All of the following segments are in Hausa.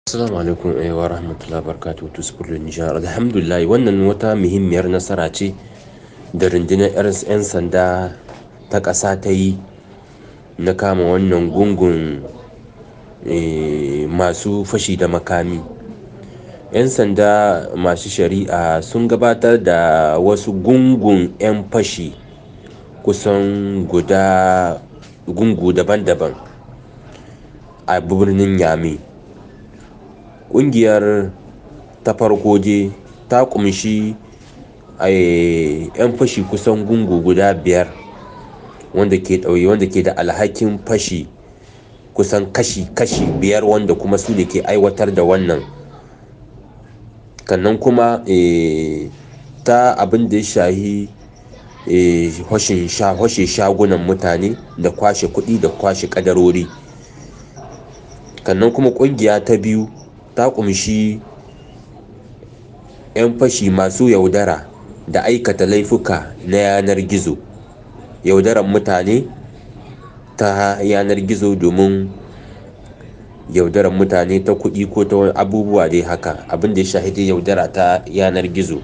Assalamu alaikum wa rahmatullahi barakatuhu tusbulun Nijar. Alhamdulillah wannan wata muhimmiyar nasara ce da rundunar 'yan sanda ta ƙasa ta yi na kama wannan gungun masu fashi da makami. 'Yan sanda masu shari'a sun gabatar da wasu gungun 'yan fashi kusan gungu daban-daban a birnin Yame. Ƙungiyar ta farko je ta ƙumshi 'yan fashi kusan gungu guda 5 wanda ke da alhakin fashi kusan kashi 5 wanda kuma su ne ke aiwatar da wannan. Sannan kuma ta abin da ya shahi hwashe shagunan mutane da kwashe kuɗi da kwashe ƙadarori. Sannan kuma ƙungiya ta biyu ta ƙumshi 'yan fashi masu yaudara da aikata laifuka na yanar gizo, yaudarar mutane ta yanar gizo domin yaudarar mutane ta kuɗi ko ta wani abubuwa dai haka, abin da ya shahi yaudara ta yanar gizo.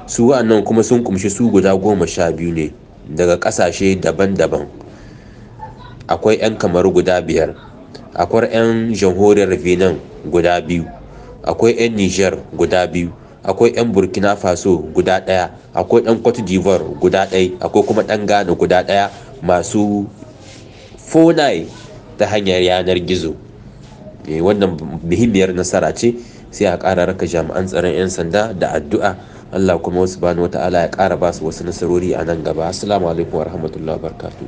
Su wa'annan kuma sun ƙumshi su guda 12 ne daga ƙasashe daban-daban. Akwai 'yan Kamaru guda 5, akwai 'yan jamhuriyar Benin guda 2, akwai 'yan Nijar guda 2, akwai 'yan Burkina Faso guda 1, akwai 'yan Cote d'Ivoire guda 1, akwai kuma ɗan Ghana guda 1 masu fonai ta hanyar yanar gizo. Wannan muhimmiyar nasara ce, sai a ƙara raka jami'an tsaron 'yan sanda da addu'a. Allah kuma subhanahu wata'ala ya ƙara ba su wasu nasarori a nan gaba. Assalamu alaikum wa rahmatullahi wa barakatuh.